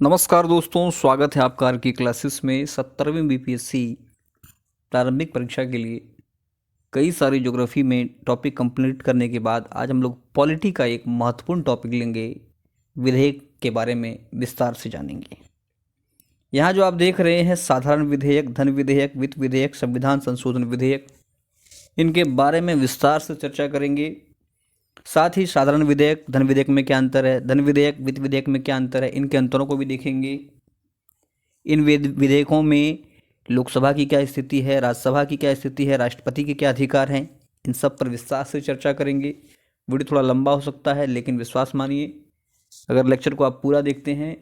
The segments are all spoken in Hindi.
नमस्कार दोस्तों, स्वागत है आपका की क्लासेस में 17वीं बीपीएससी प्रारंभिक परीक्षा के लिए कई सारी ज्योग्राफी में टॉपिक कंप्लीट करने के बाद आज हम लोग पॉलिटी का एक महत्वपूर्ण टॉपिक लेंगे। विधेयक के बारे में विस्तार से जानेंगे। यहाँ जो आप देख रहे हैं साधारण विधेयक, धन विधेयक, वित्त विधेयक, संविधान संशोधन विधेयक, इनके बारे में विस्तार से चर्चा करेंगे। साथ ही साधारण विधेयक, धन विधेयक में क्या अंतर है, धन विधेयक, वित्त विधेयक में क्या अंतर है, इनके अंतरों को भी देखेंगे। इन विधेयकों में लोकसभा की क्या स्थिति है, राज्यसभा की क्या स्थिति है, राष्ट्रपति के क्या अधिकार हैं, इन सब पर विस्तार से चर्चा करेंगे। वीडियो थोड़ा लंबा हो सकता है, लेकिन विश्वास मानिए अगर लेक्चर को आप पूरा देखते हैं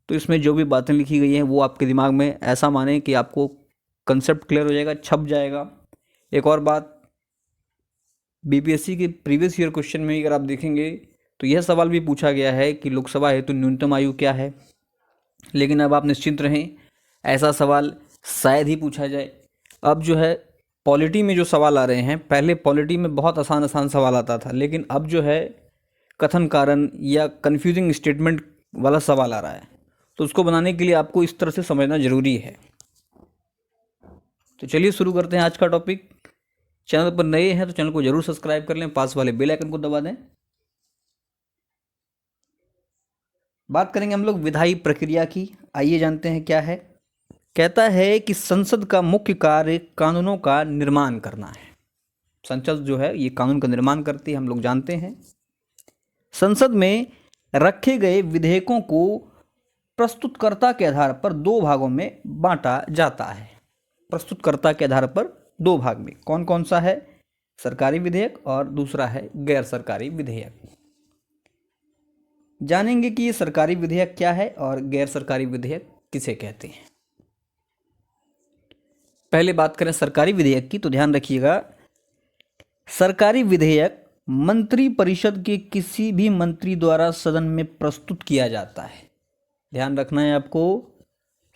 तो इसमें जो भी बातें लिखी गई हैं वो आपके दिमाग में ऐसा माने कि आपको कंसेप्ट क्लियर हो जाएगा, छप जाएगा। एक और बात, बीपीएससी के प्रीवियस ईयर क्वेश्चन में अगर आप देखेंगे तो यह सवाल भी पूछा गया है कि लोकसभा हेतु न्यूनतम आयु क्या है। लेकिन अब आप निश्चिंत रहें, ऐसा सवाल शायद ही पूछा जाए। अब जो है पॉलिटी में जो सवाल आ रहे हैं, पहले पॉलिटी में बहुत आसान आसान सवाल आता था, लेकिन अब जो है कथन कारण या कन्फ्यूजिंग स्टेटमेंट वाला सवाल आ रहा है। तो उसको बनाने के लिए आपको इस तरह से समझना जरूरी है। तो चलिए शुरू करते हैं आज का टॉपिक। चैनल पर नए हैं तो चैनल को जरूर सब्सक्राइब कर लें, पास वाले बेल आइकन को दबा दें। बात करेंगे हम लोग विधायी प्रक्रिया की। आइए जानते हैं क्या है। कहता है कि संसद का मुख्य कार्य कानूनों का निर्माण करना है। संसद जो है ये कानून का निर्माण करती है, हम लोग जानते हैं। संसद में रखे गए विधेयकों को प्रस्तुतकर्ता के आधार पर दो भागों में बांटा जाता है। प्रस्तुतकर्ता के आधार पर दो भाग में, कौन कौन सा है? सरकारी विधेयक और दूसरा है गैर सरकारी विधेयक। जानेंगे कि ये सरकारी विधेयक क्या है और गैर सरकारी विधेयक किसे कहते हैं। पहले बात करें सरकारी विधेयक की, तो ध्यान रखिएगा, सरकारी विधेयक मंत्री परिषद के किसी भी मंत्री द्वारा सदन में प्रस्तुत किया जाता है। ध्यान रखना है आपको,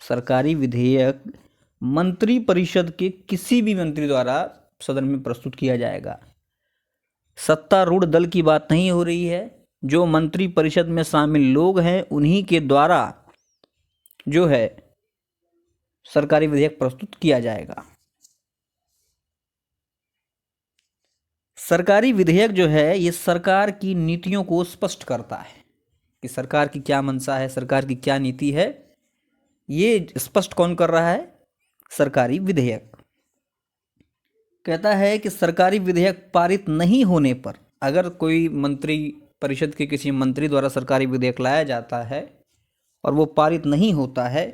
सरकारी विधेयक मंत्री परिषद के किसी भी मंत्री द्वारा सदन में प्रस्तुत किया जाएगा। सत्तारूढ़ दल की बात नहीं हो रही है। जो मंत्री परिषद में शामिल लोग हैं उन्हीं के द्वारा जो है सरकारी विधेयक प्रस्तुत किया जाएगा। सरकारी विधेयक जो है ये सरकार की नीतियों को स्पष्ट करता है कि सरकार की क्या मंशा है, सरकार की क्या नीति है। ये स्पष्ट कौन कर रहा है? सरकारी विधेयक। कहता है कि सरकारी विधेयक पारित नहीं होने पर, अगर कोई मंत्री परिषद के किसी मंत्री द्वारा सरकारी विधेयक लाया जाता है और वो पारित नहीं होता है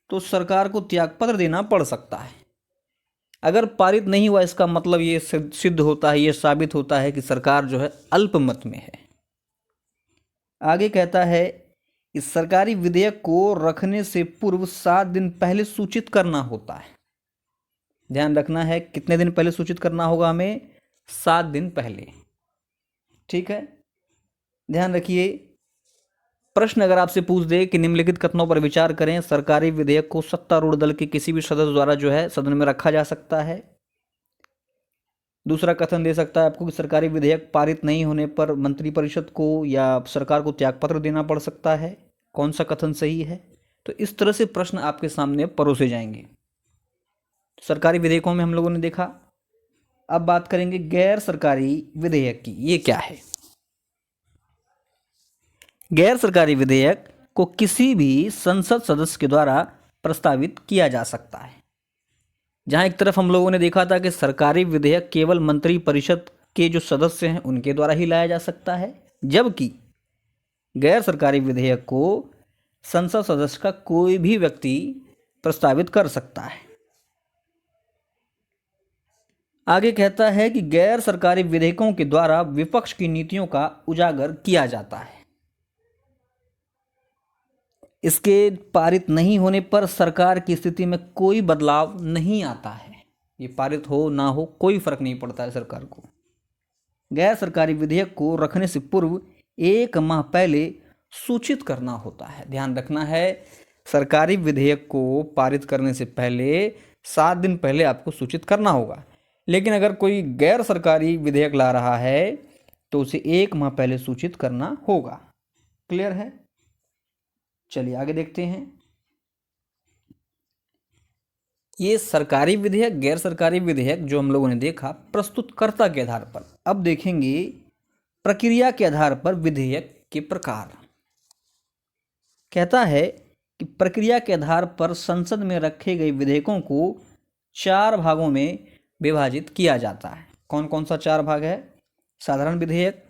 तो सरकार को त्यागपत्र देना पड़ सकता है। अगर पारित नहीं हुआ इसका मतलब ये सिद्ध होता है, ये साबित होता है कि सरकार जो है अल्पमत में है। आगे कहता है इस सरकारी विधेयक को रखने से पूर्व 7 दिन पहले सूचित करना होता है। ध्यान रखना है, कितने दिन पहले सूचित करना होगा हमें? 7 दिन पहले। ठीक है, ध्यान रखिए। प्रश्न अगर आपसे पूछ दे कि निम्नलिखित कथनों पर विचार करें, सरकारी विधेयक को सत्तारूढ़ दल के किसी भी सदस्य द्वारा जो है सदन में रखा जा सकता है। दूसरा कथन दे सकता है आपको कि सरकारी विधेयक पारित नहीं होने पर मंत्रिपरिषद को या सरकार को त्यागपत्र देना पड़ सकता है। कौन सा कथन सही है? तो इस तरह से प्रश्न आपके सामने परोसे जाएंगे। सरकारी विधेयकों में हम लोगों ने देखा। अब बात करेंगे गैर सरकारी विधेयक की। ये क्या है? गैर सरकारी विधेयक को किसी भी संसद सदस्य के द्वारा प्रस्तावित किया जा सकता है। जहां एक तरफ हम लोगों ने देखा था कि सरकारी विधेयक केवल मंत्री परिषद के जो सदस्य हैं उनके द्वारा ही लाया जा सकता है, जबकि गैर सरकारी विधेयक को संसद सदस्य का कोई भी व्यक्ति प्रस्तावित कर सकता है। आगे कहता है कि गैर सरकारी विधेयकों के द्वारा विपक्ष की नीतियों का उजागर किया जाता है। इसके पारित नहीं होने पर सरकार की स्थिति में कोई बदलाव नहीं आता है। ये पारित हो ना हो कोई फर्क नहीं पड़ता है सरकार को। गैर सरकारी विधेयक को रखने से पूर्व 1 माह पहले सूचित करना होता है। ध्यान रखना है, सरकारी विधेयक को पारित करने से पहले 7 दिन पहले आपको सूचित करना होगा। लेकिन अगर कोई गैर सरकारी विधेयक ला रहा है तो उसे 1 माह पहले सूचित करना होगा। क्लियर है? चलिए आगे देखते हैं। ये सरकारी विधेयक, गैर सरकारी विधेयक जो हम लोगों ने देखा प्रस्तुतकर्ता के आधार पर। अब देखेंगे प्रक्रिया के आधार पर विधेयक के प्रकार। कहता है कि प्रक्रिया के आधार पर संसद में रखे गए विधेयकों को 4 भागों में विभाजित किया जाता है। कौन कौन सा 4 भाग है? साधारण विधेयक,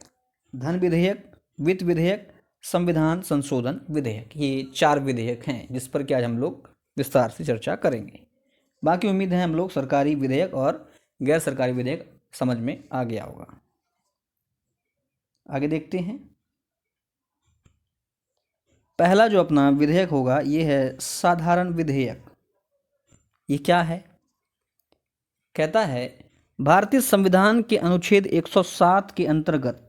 धन विधेयक, वित्त विधेयक, संविधान संशोधन विधेयक। ये 4 विधेयक हैं जिस पर कि आज हम लोग विस्तार से चर्चा करेंगे। बाकी उम्मीद है हम लोग सरकारी विधेयक और गैर सरकारी विधेयक समझ में आ गया होगा। आगे देखते हैं। पहला जो अपना विधेयक होगा ये है साधारण विधेयक। ये क्या है? कहता है भारतीय संविधान के अनुच्छेद 107 के अंतर्गत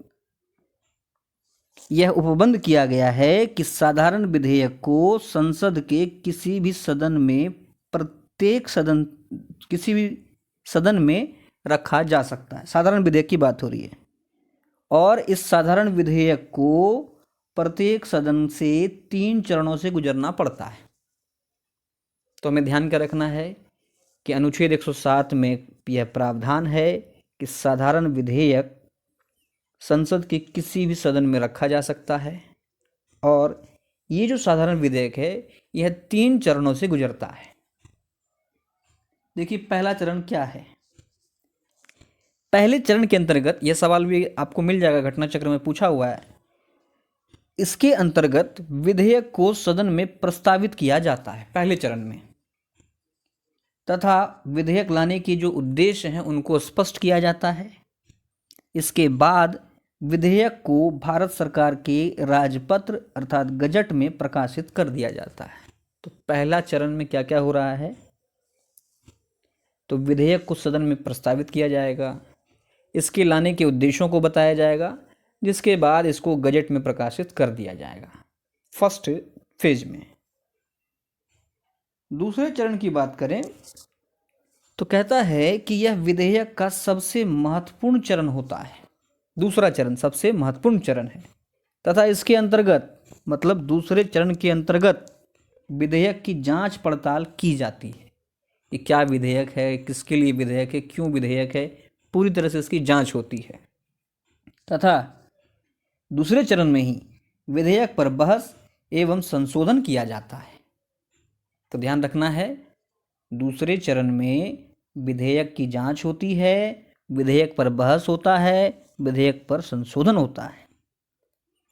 यह उपबंध किया गया है कि साधारण विधेयक को संसद के किसी भी सदन में किसी भी सदन में रखा जा सकता है। साधारण विधेयक की बात हो रही है और इस साधारण विधेयक को प्रत्येक सदन से 3 चरणों से गुजरना पड़ता है। तो हमें ध्यान क्या रखना है कि अनुच्छेद 107 में यह प्रावधान है कि साधारण विधेयक संसद के किसी भी सदन में रखा जा सकता है और ये जो साधारण विधेयक है यह 3 चरणों से गुजरता है। देखिए पहला चरण क्या है। पहले चरण के अंतर्गत, यह सवाल भी आपको मिल जाएगा, घटना चक्र में पूछा हुआ है। इसके अंतर्गत विधेयक को सदन में प्रस्तावित किया जाता है पहले चरण में, तथा विधेयक लाने के जो उद्देश्य हैं उनको स्पष्ट किया जाता है। इसके बाद विधेयक को भारत सरकार के राजपत्र अर्थात गजट में प्रकाशित कर दिया जाता है। तो पहला चरण में क्या क्या हो रहा है? तो विधेयक को सदन में प्रस्तावित किया जाएगा, इसके लाने के उद्देश्यों को बताया जाएगा, जिसके बाद इसको गजट में प्रकाशित कर दिया जाएगा फर्स्ट फेज में। दूसरे चरण की बात करें तो कहता है कि यह विधेयक का सबसे महत्वपूर्ण चरण होता है। दूसरा चरण सबसे महत्वपूर्ण चरण है तथा इसके अंतर्गत, मतलब दूसरे चरण के अंतर्गत विधेयक की जांच पड़ताल की जाती है कि क्या विधेयक है, किसके लिए विधेयक है, क्यों विधेयक है, पूरी तरह से इसकी जांच होती है। तथा दूसरे चरण में ही विधेयक पर बहस एवं संशोधन किया जाता है। तो ध्यान रखना है, दूसरे चरण में विधेयक की जांच होती है, विधेयक पर बहस होता है, विधेयक पर संशोधन होता है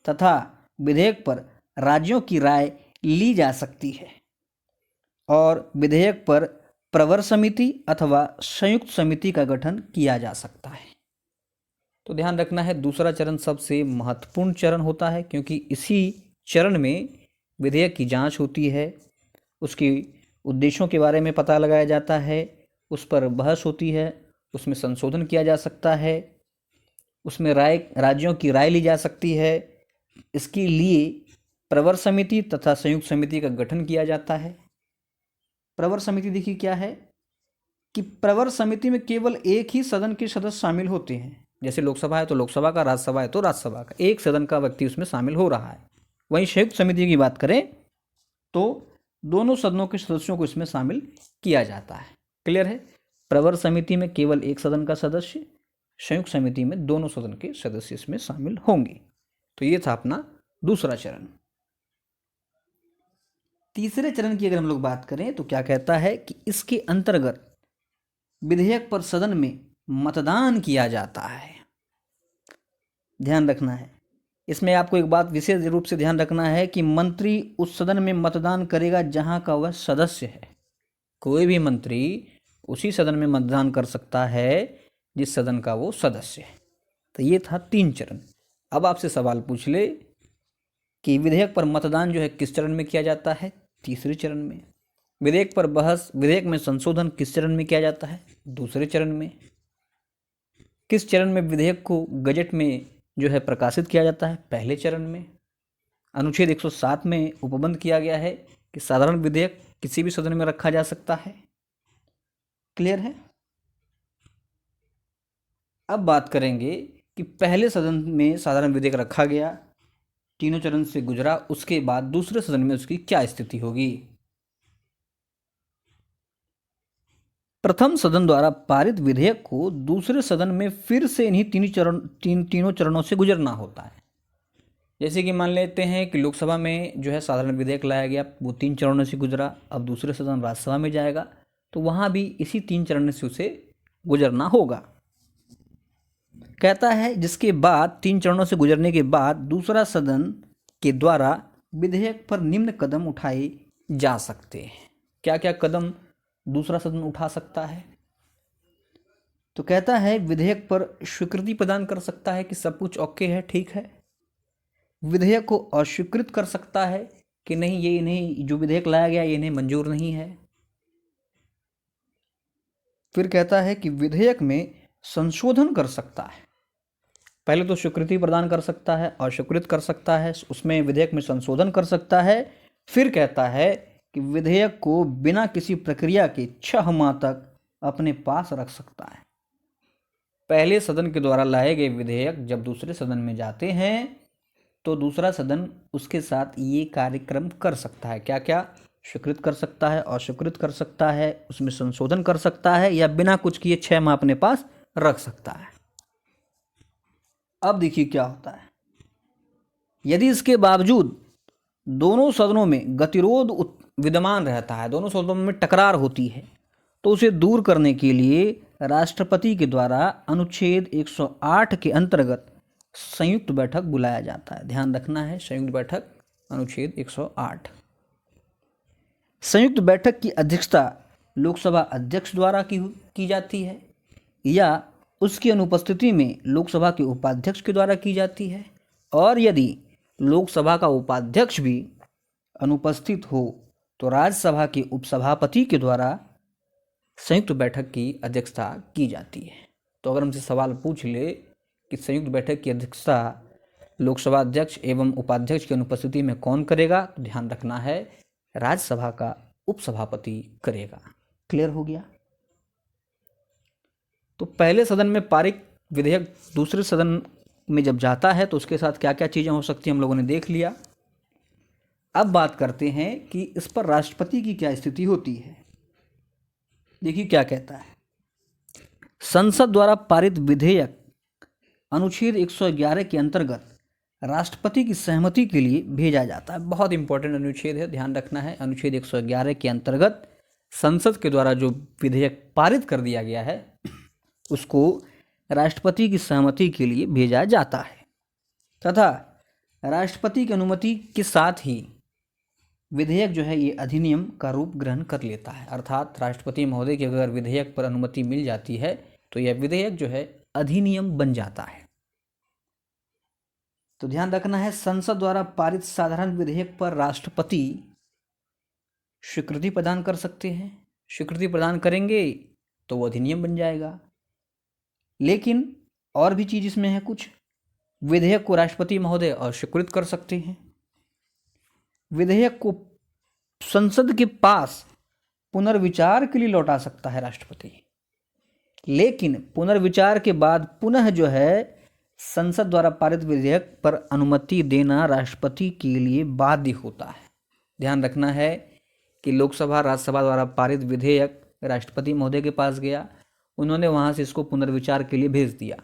तथा विधेयक पर राज्यों की राय ली जा सकती है और विधेयक पर प्रवर समिति अथवा संयुक्त समिति का गठन किया जा सकता है। तो ध्यान रखना है, दूसरा चरण सबसे महत्वपूर्ण चरण होता है क्योंकि इसी चरण में विधेयक की जांच होती है, उसके उद्देश्यों के बारे में पता लगाया जाता है, उस पर बहस होती है, उसमें संशोधन किया जा सकता है, उसमें राज्यों की राय ली जा सकती है। इसके लिए प्रवर समिति तथा संयुक्त समिति का गठन किया जाता है। प्रवर समिति देखिए क्या है कि प्रवर समिति में केवल एक ही सदन के सदस्य शामिल होते हैं। जैसे लोकसभा है तो लोकसभा का, राज्यसभा है तो राज्यसभा का, एक सदन का व्यक्ति उसमें शामिल हो रहा है। वहीं संयुक्त समिति की बात करें तो दोनों सदनों के सदस्यों को इसमें शामिल किया जाता है। क्लियर है? प्रवर समिति में केवल एक सदन का सदस्य, संयुक्त समिति में दोनों सदन के सदस्य इसमें शामिल होंगे। तो ये था अपना दूसरा चरण। तीसरे चरण की अगर हम लोग बात करें तो क्या कहता है कि इसके अंतर्गत विधेयक पर सदन में मतदान किया जाता है। ध्यान रखना है, इसमें आपको एक बात विशेष रूप से ध्यान रखना है कि मंत्री उस सदन में मतदान करेगा जहां का वह सदस्य है। कोई भी मंत्री उसी सदन में मतदान कर सकता है जिस सदन का वो सदस्य है। तो ये था 3 चरण। अब आपसे सवाल पूछ ले कि विधेयक पर मतदान जो है किस चरण में किया जाता है? तीसरे चरण में। विधेयक पर बहस, विधेयक में संशोधन किस चरण में किया जाता है? दूसरे चरण में। किस चरण में विधेयक को गजट में जो है प्रकाशित किया जाता है? पहले चरण में। अनुच्छेद 107 में उपबंध किया गया है कि साधारण विधेयक किसी भी सदन में रखा जा सकता है। क्लियर है? अब बात करेंगे कि पहले सदन में साधारण विधेयक रखा गया, तीनों चरण से गुजरा, उसके बाद दूसरे सदन में उसकी क्या स्थिति होगी। प्रथम सदन द्वारा पारित विधेयक को दूसरे सदन में फिर से इन्हीं तीनों चरणों से गुजरना होता है। जैसे कि मान लेते हैं कि लोकसभा में जो है साधारण विधेयक लाया गया, वो 3 चरणों से गुजरा, अब दूसरे सदन राज्यसभा में जाएगा तो वहाँ भी इसी 3 चरण से उसे गुजरना होगा। कहता है जिसके बाद 3 चरणों से गुजरने के बाद दूसरा सदन के द्वारा विधेयक पर निम्न कदम उठाए जा सकते हैं। क्या क्या कदम दूसरा सदन उठा सकता है? तो कहता है विधेयक पर स्वीकृति प्रदान कर सकता है कि सब कुछ ओके है, ठीक है। विधेयक को अस्वीकृत कर सकता है कि नहीं, ये इन्हें जो विधेयक लाया गया ये इन्हें मंजूर नहीं है। फिर कहता है कि विधेयक में संशोधन कर सकता है। पहले तो स्वीकृति प्रदान कर सकता है, अस्वीकृत कर सकता है, उसमें विधेयक में संशोधन कर सकता है। फिर कहता है कि विधेयक को बिना किसी प्रक्रिया के 6 माह तक अपने पास रख सकता है। पहले सदन के द्वारा लाए गए विधेयक जब दूसरे सदन में जाते हैं तो दूसरा सदन उसके साथ ये कार्यक्रम कर सकता है। क्या क्या? स्वीकृत कर सकता है, अस्वीकृत कर सकता है, उसमें संशोधन कर सकता है, या बिना कुछ किए 6 माह अपने पास रख सकता है। अब देखिए क्या होता है। यदि इसके बावजूद दोनों सदनों में गतिरोध विद्यमान रहता है, दोनों सदनों में टकरार होती है, तो उसे दूर करने के लिए राष्ट्रपति के द्वारा अनुच्छेद 108 के अंतर्गत संयुक्त बैठक बुलाया जाता है। ध्यान रखना है, संयुक्त बैठक अनुच्छेद 108। संयुक्त बैठक की अध्यक्षता लोकसभा अध्यक्ष द्वारा की जाती है या उसकी अनुपस्थिति में लोकसभा के उपाध्यक्ष के द्वारा की जाती है, और यदि लोकसभा का उपाध्यक्ष भी अनुपस्थित हो तो राज्यसभा के उपसभापति के द्वारा संयुक्त बैठक की अध्यक्षता की जाती है। तो अगर हमसे सवाल पूछ ले कि संयुक्त बैठक की अध्यक्षता लोकसभा अध्यक्ष एवं उपाध्यक्ष की अनुपस्थिति में कौन करेगा, तो ध्यान रखना है राज्यसभा का उपसभापति करेगा। क्लियर हो गया? तो पहले सदन में पारित विधेयक दूसरे सदन में जब जाता है तो उसके साथ क्या क्या चीज़ें हो सकती हैं हम लोगों ने देख लिया। अब बात करते हैं कि इस पर राष्ट्रपति की क्या स्थिति होती है। देखिए क्या कहता है। संसद द्वारा पारित विधेयक अनुच्छेद 111 के अंतर्गत राष्ट्रपति की सहमति के लिए भेजा जाता है। बहुत इंपॉर्टेंट अनुच्छेद है, ध्यान रखना है। अनुच्छेद 111 के अंतर्गत संसद के द्वारा जो विधेयक पारित कर दिया गया है उसको राष्ट्रपति की सहमति के लिए भेजा जाता है तथा राष्ट्रपति की अनुमति के साथ ही विधेयक जो है ये अधिनियम का रूप ग्रहण कर लेता है। अर्थात राष्ट्रपति महोदय की अगर विधेयक पर अनुमति मिल जाती है तो यह विधेयक जो है अधिनियम बन जाता है। तो ध्यान रखना है, संसद द्वारा पारित साधारण विधेयक पर राष्ट्रपति स्वीकृति प्रदान कर सकते हैं। स्वीकृति प्रदान करेंगे तो वो अधिनियम बन जाएगा। लेकिन और भी चीज इसमें है कुछ। विधेयक को राष्ट्रपति महोदय अस्वीकृत कर सकते हैं। विधेयक को संसद के पास पुनर्विचार के लिए लौटा सकता है राष्ट्रपति, लेकिन पुनर्विचार के बाद पुनः जो है संसद द्वारा पारित विधेयक पर अनुमति देना राष्ट्रपति के लिए बाध्य होता है। ध्यान रखना है कि लोकसभा राज्यसभा द्वारा पारित विधेयक राष्ट्रपति महोदय के पास गया, उन्होंने वहाँ से इसको पुनर्विचार के लिए भेज दिया,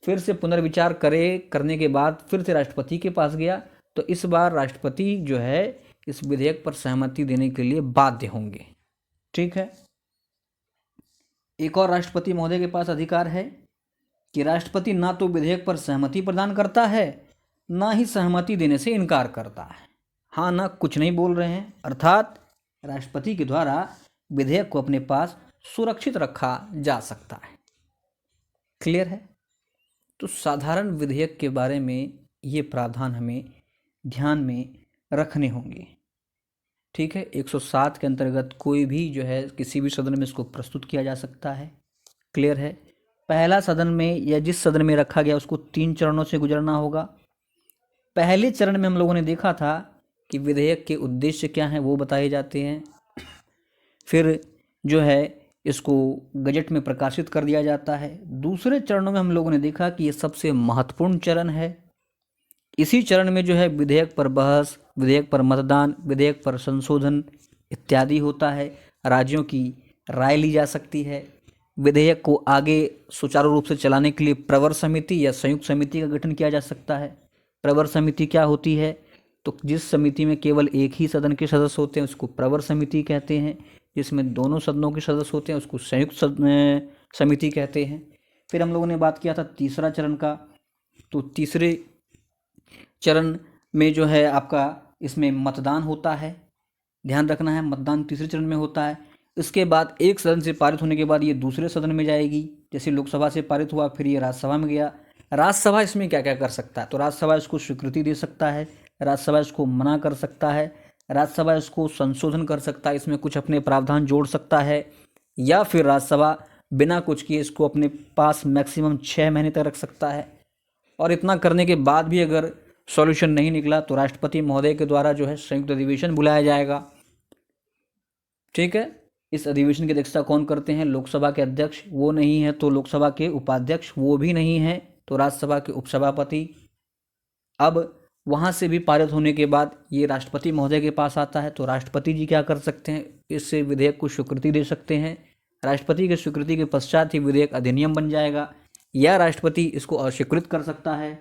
फिर से पुनर्विचार करने के बाद फिर से राष्ट्रपति के पास गया, तो इस बार राष्ट्रपति जो है इस विधेयक पर सहमति देने के लिए बाध्य होंगे। ठीक है। एक और राष्ट्रपति महोदय के पास अधिकार है कि राष्ट्रपति ना तो विधेयक पर सहमति प्रदान करता है ना ही सहमति देने से इनकार करता है। हाँ ना कुछ नहीं बोल रहे हैं, अर्थात राष्ट्रपति के द्वारा विधेयक को अपने पास सुरक्षित रखा जा सकता है। क्लियर है? तो साधारण विधेयक के बारे में ये प्रावधान हमें ध्यान में रखने होंगे। ठीक है। 107 के अंतर्गत कोई भी जो है किसी भी सदन में इसको प्रस्तुत किया जा सकता है। क्लियर है? पहला सदन में या जिस सदन में रखा गया उसको 3 चरणों से गुजरना होगा। पहले चरण में हम लोगों ने देखा था कि विधेयक के उद्देश्य क्या हैं वो बताए जाते हैं, फिर जो है इसको गजट में प्रकाशित कर दिया जाता है। दूसरे चरणों में हम लोगों ने देखा कि ये सबसे महत्वपूर्ण चरण है, इसी चरण में जो है विधेयक पर बहस, विधेयक पर मतदान, विधेयक पर संशोधन इत्यादि होता है। राज्यों की राय ली जा सकती है। विधेयक को आगे सुचारू रूप से चलाने के लिए प्रवर समिति या संयुक्त समिति का गठन किया जा सकता है। प्रवर समिति क्या होती है? तो जिस समिति में केवल एक ही सदन के सदस्य होते हैं उसको प्रवर समिति कहते हैं। जिसमें दोनों सदनों के सदस्य होते हैं उसको संयुक्त समिति कहते हैं। फिर हम लोगों ने बात किया था तीसरा चरण का। तो तीसरे चरण में जो है आपका इसमें मतदान होता है। ध्यान रखना है, मतदान तीसरे चरण में होता है। इसके बाद एक सदन से पारित होने के बाद ये दूसरे सदन में जाएगी। जैसे लोकसभा से पारित हुआ फिर ये राज्यसभा में गया। राज्यसभा इसमें क्या क्या कर सकता है? तो राज्यसभा इसको स्वीकृति दे सकता है, राज्यसभा इसको मना कर सकता है, राज्यसभा इसको संशोधन कर सकता है, इसमें कुछ अपने प्रावधान जोड़ सकता है, या फिर राज्यसभा बिना कुछ किए इसको अपने पास मैक्सिमम 6 महीने तक रख सकता है। और इतना करने के बाद भी अगर सॉल्यूशन नहीं निकला तो राष्ट्रपति महोदय के द्वारा जो है संयुक्त अधिवेशन बुलाया जाएगा। ठीक है। इस अधिवेशन की अध्यक्षता कौन करते हैं? लोकसभा के अध्यक्ष, वो नहीं है तो लोकसभा के उपाध्यक्ष, वो भी नहीं है तो राज्यसभा के उपसभापति। अब वहाँ से भी पारित होने के बाद ये राष्ट्रपति महोदय के पास आता है तो राष्ट्रपति जी क्या कर सकते हैं? इससे विधेयक को स्वीकृति दे सकते हैं। राष्ट्रपति की स्वीकृति के पश्चात ही विधेयक अधिनियम बन जाएगा, या राष्ट्रपति इसको अस्वीकृत कर सकता है,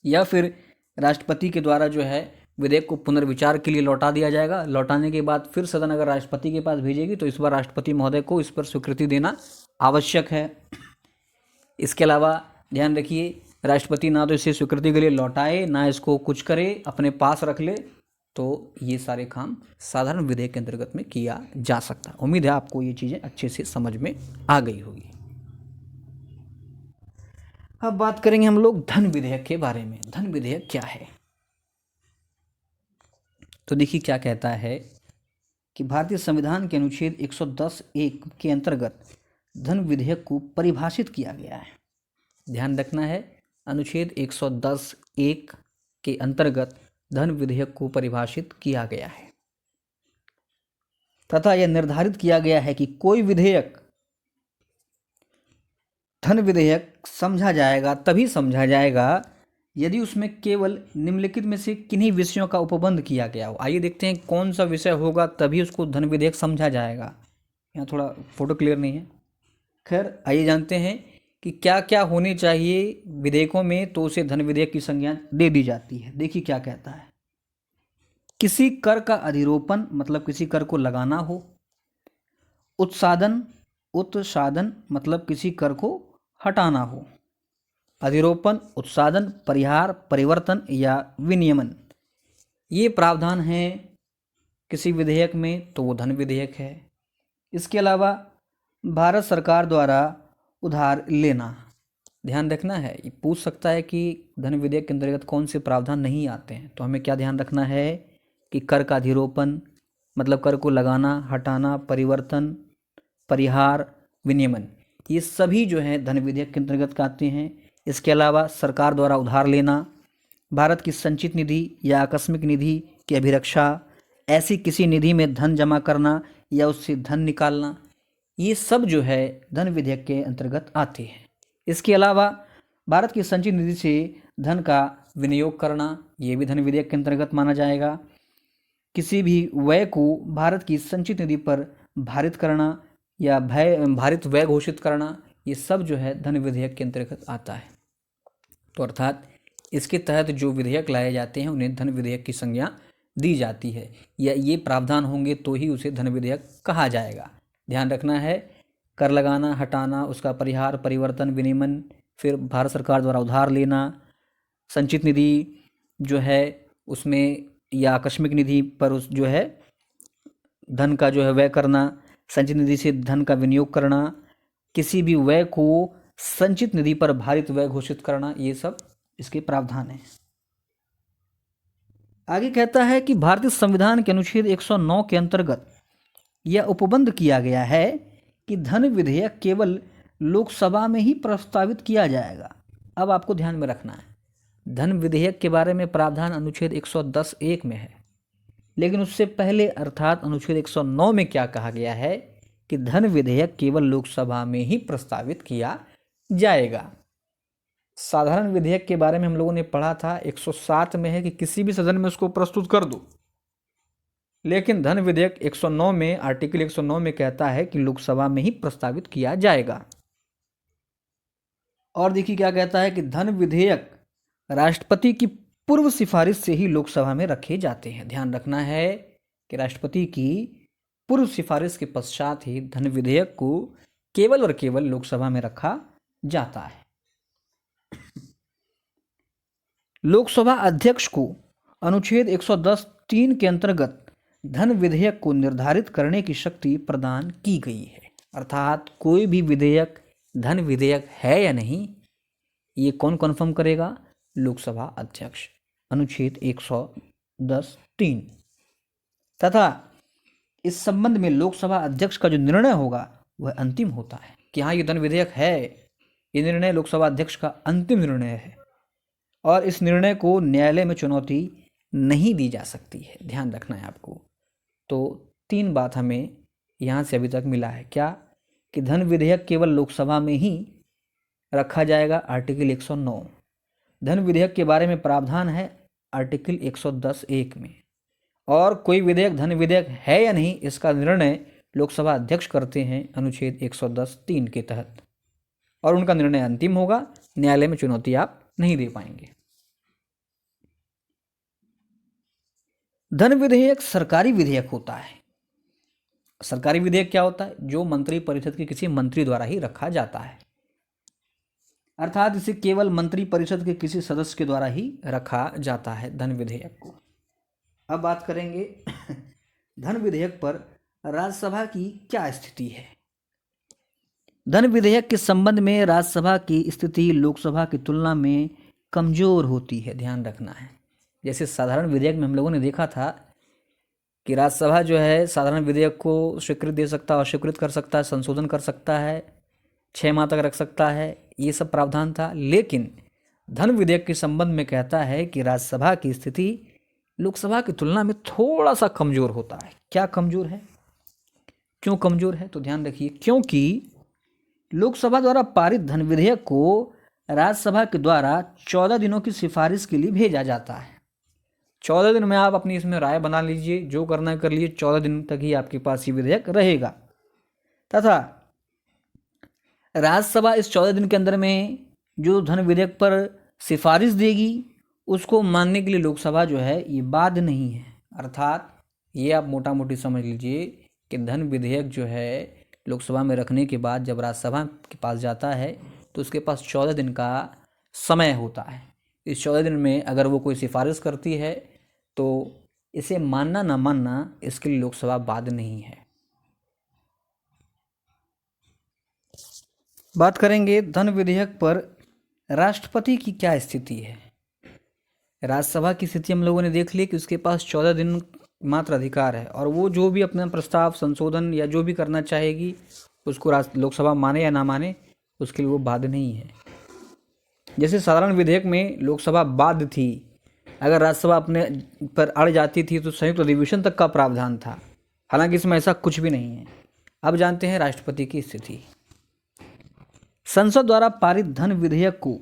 या फिर राष्ट्रपति के द्वारा जो है विधेयक को पुनर्विचार के लिए लौटा दिया जाएगा। लौटाने के बाद फिर सदन अगर राष्ट्रपति के पास भेजेगी तो इस बार राष्ट्रपति महोदय को इस पर स्वीकृति देना आवश्यक है। इसके अलावा ध्यान रखिए, राष्ट्रपति ना तो इसे स्वीकृति के लिए लौटाए, ना इसको कुछ करे, अपने पास रख ले, तो ये सारे काम साधारण विधेयक के अंतर्गत में किया जा सकता है। उम्मीद है आपको ये चीज़ें अच्छे से समझ में आ गई होगी। अब बात करेंगे हम लोग धन विधेयक के बारे में। धन विधेयक क्या है? तो देखिए क्या कहता है कि भारतीय संविधान के अनुच्छेद 110(1) के अंतर्गत धन विधेयक को परिभाषित किया गया है। ध्यान रखना है, अनुच्छेद 110(1) के अंतर्गत धन विधेयक को परिभाषित किया गया है तथा यह निर्धारित किया गया है कि कोई विधेयक धन विधेयक तभी समझा जाएगा यदि उसमें केवल निम्नलिखित में से किन्हीं विषयों का उपबंध किया गया हो। आइए देखते हैं कौन सा विषय होगा तभी उसको धन विधेयक समझा जाएगा। यहाँ थोड़ा फोटो क्लियर नहीं है। खैर आइए जानते हैं कि क्या क्या होने चाहिए विधेयकों में तो उसे धन विधेयक की संज्ञा दे दी जाती है। देखिए क्या कहता है। किसी कर का अधिरोपण मतलब किसी कर को लगाना हो। उत्सादन मतलब किसी कर को हटाना हो। अधिरोपण, उत्सादन, परिहार, परिवर्तन या विनियमन, ये प्रावधान हैं किसी विधेयक में तो वो धन विधेयक है। इसके अलावा भारत सरकार द्वारा उधार लेना, ध्यान रखना है, ये पूछ सकता है कि धन विधेयक के अंतर्गत कौन से प्रावधान नहीं आते हैं। तो हमें क्या ध्यान रखना है कि कर का अधिरोपण मतलब कर को लगाना, हटाना, परिवर्तन, परिहार, विनियमन, ये सभी जो है धन विधेयक के अंतर्गत आते हैं। इसके अलावा सरकार द्वारा उधार लेना, भारत की संचित निधि या आकस्मिक निधि की अभिरक्षा, ऐसी किसी निधि में धन जमा करना या उससे धन निकालना, ये सब जो है धन विधेयक के अंतर्गत आते हैं। इसके अलावा भारत की संचित निधि से धन का विनियोग करना, ये भी धन विधेयक के अंतर्गत माना जाएगा। किसी भी व्यय को भारत की संचित निधि पर भारित करना या भारित व्यय घोषित करना, ये सब जो है धन विधेयक के अंतर्गत आता है। तो अर्थात इसके तहत जो विधेयक लाए जाते हैं उन्हें धन विधेयक की संज्ञा दी जाती है, या ये प्रावधान होंगे तो ही उसे धन विधेयक कहा जाएगा। ध्यान रखना है, कर लगाना, हटाना, उसका परिहार, परिवर्तन, विनियमन, फिर भारत सरकार द्वारा उधार लेना, संचित निधि जो है उसमें या आकस्मिक निधि पर उस जो है धन का जो है व्यय करना, संचित निधि से धन का विनियोग करना, किसी भी व्यय को संचित निधि पर भारित व्यय घोषित करना, ये सब इसके प्रावधान हैं। आगे कहता है कि भारतीय संविधान के अनुच्छेद 109 के अंतर्गत यह उपबंध किया गया है कि धन विधेयक केवल लोकसभा में ही प्रस्तावित किया जाएगा। अब आपको ध्यान में रखना है, धन विधेयक के बारे में प्रावधान अनुच्छेद 110(1) में है, लेकिन उससे पहले अर्थात अनुच्छेद 109 में क्या कहा गया है कि धन विधेयक केवल लोकसभा में ही प्रस्तावित किया जाएगा। साधारण विधेयक के बारे में हम लोगों ने पढ़ा था 107 में है कि किसी भी सदन में उसको प्रस्तुत कर दो, लेकिन धन विधेयक 109 में, आर्टिकल 109 में कहता है कि लोकसभा में ही प्रस्तावित किया जाएगा। और देखिए क्या कहता है कि धन विधेयक राष्ट्रपति की पूर्व सिफारिश से ही लोकसभा में रखे जाते हैं। ध्यान रखना है कि राष्ट्रपति की पूर्व सिफारिश के पश्चात ही धन विधेयक को केवल और केवल लोकसभा में रखा जाता है। लोकसभा अध्यक्ष को अनुच्छेद 110(3) के अंतर्गत धन विधेयक को निर्धारित करने की शक्ति प्रदान की गई है। अर्थात कोई भी विधेयक धन विधेयक है या नहीं, ये कौन कन्फर्म करेगा? लोकसभा अध्यक्ष, अनुच्छेद 110(3). तथा इस संबंध में लोकसभा अध्यक्ष का जो निर्णय होगा वह अंतिम होता है कि हाँ ये धन विधेयक है। ये निर्णय लोकसभा अध्यक्ष का अंतिम निर्णय है और इस निर्णय को न्यायालय में चुनौती नहीं दी जा सकती है। ध्यान रखना है आपको। तो 3 बात हमें यहाँ से अभी तक मिला है। क्या? कि धन विधेयक केवल लोकसभा में ही रखा जाएगा, आर्टिकल 109। धन विधेयक के बारे में प्रावधान है आर्टिकल 110(1) में। और कोई विधेयक धन विधेयक है या नहीं, इसका निर्णय लोकसभा अध्यक्ष करते हैं अनुच्छेद 110(3) के तहत, और उनका निर्णय अंतिम होगा। न्यायालय में चुनौती आप नहीं दे पाएंगे। धन विधेयक सरकारी विधेयक होता है। सरकारी विधेयक क्या होता है? जो मंत्री परिषद के किसी मंत्री द्वारा ही रखा जाता है, अर्थात इसे केवल मंत्री परिषद के किसी सदस्य के द्वारा ही रखा जाता है धन विधेयक को। अब बात करेंगे धन विधेयक पर राज्यसभा की क्या स्थिति है। धन विधेयक के संबंध में राज्यसभा की स्थिति लोकसभा की तुलना में कमजोर होती है। ध्यान रखना है। जैसे साधारण विधेयक में हम लोगों ने देखा था कि राज्यसभा जो है साधारण विधेयक को स्वीकृत दे सकता है, अस्वीकृत कर सकता है, संशोधन कर सकता है, 6 माह तक रख सकता है, ये सब प्रावधान था। लेकिन धन विधेयक के संबंध में कहता है कि राज्यसभा की स्थिति लोकसभा की तुलना में थोड़ा सा कमजोर होता है। क्या कमजोर है? क्यों कमजोर है? तो ध्यान रखिए, क्योंकि लोकसभा द्वारा पारित धन विधेयक को राज्यसभा के द्वारा 14 दिनों की सिफारिश के लिए भेजा जाता है। 14 दिन में आप अपनी इसमें राय बना लीजिए, जो करना है कर लीजिए। 14 दिन तक ही आपके पास ये विधेयक रहेगा तथा राज्यसभा इस 14 दिन के अंदर में जो धन विधेयक पर सिफारिश देगी उसको मानने के लिए लोकसभा जो है ये बाध्य नहीं है। अर्थात ये आप मोटा मोटी समझ लीजिए कि धन विधेयक जो है लोकसभा में रखने के बाद जब राज्यसभा के पास जाता है तो उसके पास 14 दिन का समय होता है। इस 14 दिन में अगर वो कोई सिफारिश करती है तो इसे मानना ना मानना इसके लिए लोकसभा बाध्य नहीं है। बात करेंगे धन विधेयक पर राष्ट्रपति की क्या स्थिति है। राज्यसभा की स्थिति हम लोगों ने देख ली कि उसके पास 14 दिन मात्र अधिकार है और वो जो भी अपना प्रस्ताव संशोधन या जो भी करना चाहेगी उसको लोकसभा माने या ना माने उसके लिए वो बाध्य नहीं है। जैसे साधारण विधेयक में लोकसभा बाध्य थी, अगर राज्यसभा अपने पर अड़ जाती थी तो संयुक्त अधिवेशन तक का प्रावधान था। हालांकि इसमें ऐसा कुछ भी नहीं है। अब जानते हैं राष्ट्रपति की स्थिति। संसद द्वारा पारित धन विधेयक को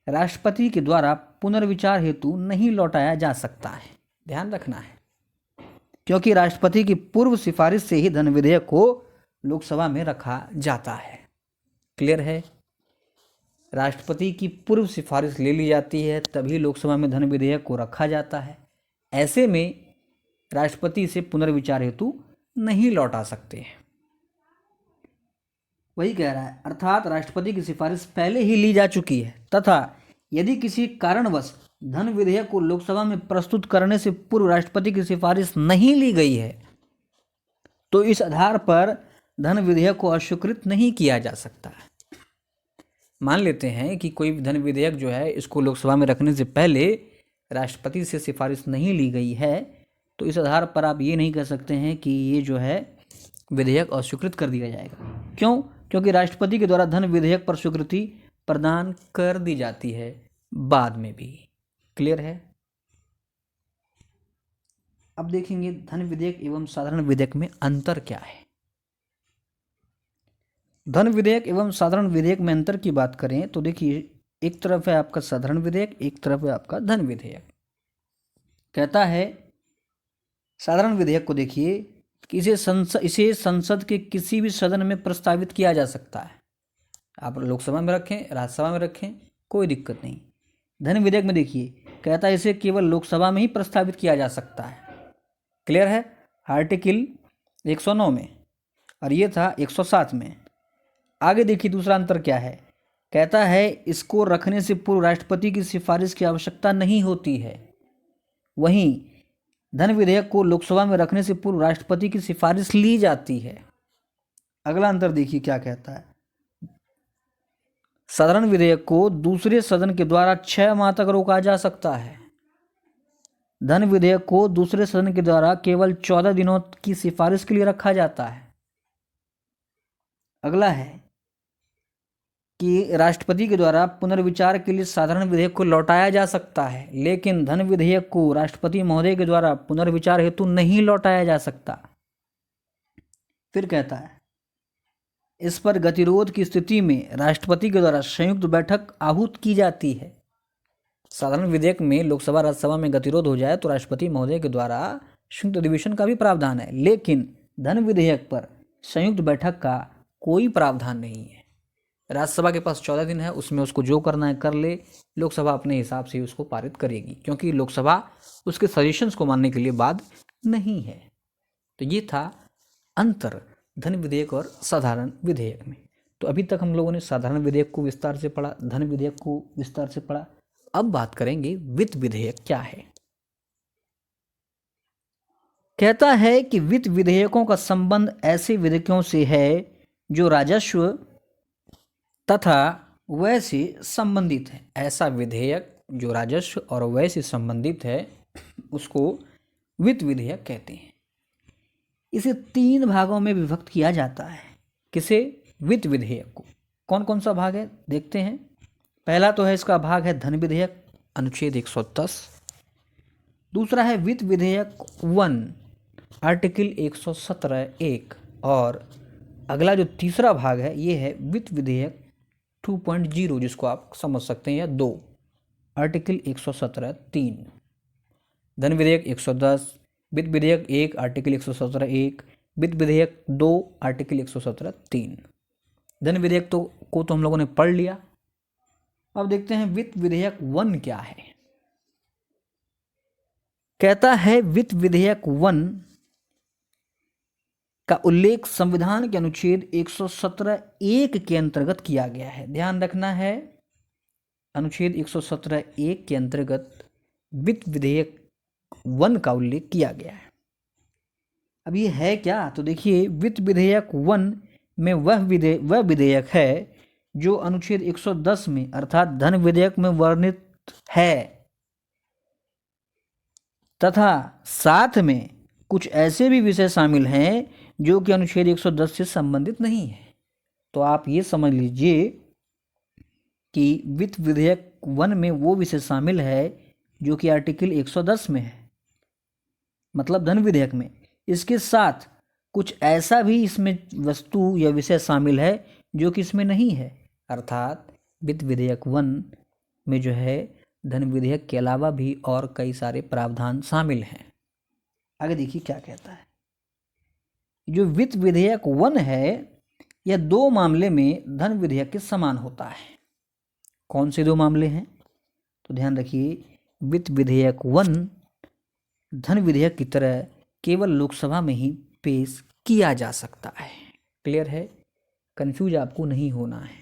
राष्ट्रपति के द्वारा पुनर्विचार हेतु नहीं लौटाया जा सकता है। ध्यान रखना है, क्योंकि राष्ट्रपति की पूर्व सिफारिश से ही धन विधेयक को लोकसभा में रखा जाता है। क्लियर है? राष्ट्रपति की पूर्व सिफारिश ले ली जाती है तभी लोकसभा में धन विधेयक को रखा जाता है। ऐसे में राष्ट्रपति इसे पुनर्विचार हेतु नहीं लौटा सकते हैं। वही कह रहा है, अर्थात राष्ट्रपति की सिफारिश पहले ही ली जा चुकी है तथा यदि किसी कारणवश धन विधेयक को लोकसभा में प्रस्तुत करने से पूर्व राष्ट्रपति की सिफारिश नहीं ली गई है तो इस आधार पर धन विधेयक को अस्वीकृत नहीं किया जा सकता है। मान लेते हैं कि कोई धन विधेयक जो है इसको लोकसभा में रखने से पहले राष्ट्रपति से सिफारिश नहीं ली गई है तो इस आधार पर आप ये नहीं कह सकते हैं कि ये जो है विधेयक अस्वीकृत कर दिया जाएगा। क्यों? क्योंकि राष्ट्रपति के द्वारा धन विधेयक पर स्वीकृति प्रदान कर दी जाती है बाद में भी। क्लियर है? अब देखेंगे धन विधेयक एवं साधारण विधेयक में अंतर क्या है। धन विधेयक एवं साधारण विधेयक में अंतर की बात करें तो देखिए, एक तरफ है आपका साधारण विधेयक, एक तरफ है आपका धन विधेयक। कहता है साधारण विधेयक को देखिए कि इसे संसद के किसी भी सदन में प्रस्तावित किया जा सकता है। आप लोकसभा में रखें, राज्यसभा में रखें, कोई दिक्कत नहीं। धन विधेयक में देखिए कहता है इसे केवल लोकसभा में ही प्रस्तावित किया जा सकता है। क्लियर है? आर्टिकल 109 में, और ये था 107 में। आगे देखिए दूसरा अंतर क्या है। कहता है इसको रखने से पूर्व राष्ट्रपति की सिफारिश की आवश्यकता नहीं होती है। वहीं धन विधेयक को लोकसभा में रखने से पूर्व राष्ट्रपति की सिफारिश ली जाती है। अगला अंतर देखिए क्या कहता है। साधारण विधेयक को दूसरे सदन के द्वारा 6 माह तक रोका जा सकता है। धन विधेयक को दूसरे सदन के द्वारा केवल 14 दिनों की सिफारिश के लिए रखा जाता है। अगला है कि राष्ट्रपति के द्वारा पुनर्विचार के लिए साधारण विधेयक को लौटाया जा सकता है, लेकिन धन विधेयक को राष्ट्रपति महोदय के द्वारा पुनर्विचार हेतु नहीं लौटाया जा सकता। फिर कहता है इस पर गतिरोध की स्थिति में राष्ट्रपति के द्वारा संयुक्त बैठक आहूत की जाती है। साधारण विधेयक में लोकसभा राज्यसभा में गतिरोध हो जाए तो राष्ट्रपति महोदय के द्वारा संयुक्त अधिवेशन का भी प्रावधान है, लेकिन धन विधेयक पर संयुक्त बैठक का कोई प्रावधान नहीं है। राज्यसभा के पास 14 दिन है, उसमें उसको जो करना है कर ले, लोकसभा अपने हिसाब से उसको पारित करेगी, क्योंकि लोकसभा उसके सजेशंस को मानने के लिए बाध्य नहीं है। तो ये था अंतर धन विधेयक और साधारण विधेयक में। तो अभी तक हम लोगों ने साधारण विधेयक को विस्तार से पढ़ा, धन विधेयक को विस्तार से पढ़ा। अब बात करेंगे वित्त विधेयक क्या है। कहता है कि वित्त विधेयकों का संबंध ऐसे विधेयकों से है जो राजस्व तथा व्यय से संबंधित है। ऐसा विधेयक जो राजस्व और व्यय से संबंधित है उसको वित्त विधेयक कहते हैं। इसे 3 भागों में विभक्त किया जाता है। किसे? वित्त विधेयक को। कौन कौन सा भाग है देखते हैं। पहला तो है इसका भाग है धन विधेयक, अनुच्छेद 110। दूसरा है वित्त विधेयक 1, आर्टिकल 117(1). और अगला जो तीसरा भाग है ये है वित्त विधेयक 2.0, जिसको आप समझ सकते हैं, या 2, आर्टिकल 117(3). धन विधेयक 110, वित्त विधेयक 1, आर्टिकल 117(1), वित्त विधेयक 2, आर्टिकल 117(3). धन विधेयक को तो हम लोगों ने पढ़ लिया। अब देखते हैं वित्त विधेयक 1 क्या है। कहता है वित्त विधेयक 1 का उल्लेख संविधान के अनुच्छेद 117(1) के अंतर्गत किया गया है। ध्यान रखना है, अनुच्छेद 117(1) के अंतर्गत वित्त विधेयक 1 का उल्लेख किया गया है। अब ये है क्या? तो देखिए वित्त विधेयक 1 में वह विधेयक है जो अनुच्छेद 110 में अर्थात धन विधेयक में वर्णित है, तथा साथ में कुछ ऐसे भी विषय शामिल हैं जो कि अनुच्छेद 110 से संबंधित नहीं है। तो आप ये समझ लीजिए कि वित्त विधेयक 1 में वो विषय शामिल है जो कि आर्टिकल 110 में है, मतलब धन विधेयक में। इसके साथ कुछ ऐसा भी इसमें वस्तु या विषय शामिल है जो कि इसमें नहीं है, अर्थात वित्त विधेयक 1 में जो है धन विधेयक के अलावा भी और कई सारे प्रावधान शामिल हैं। आगे देखिए क्या कहता है। जो वित्त विधेयक 1 है यह 2 मामले में धन विधेयक के समान होता है। कौन से 2 मामले हैं? तो ध्यान रखिए, वित्त विधेयक 1 धन विधेयक की तरह केवल लोकसभा में ही पेश किया जा सकता है। क्लियर है? कंफ्यूज आपको नहीं होना है।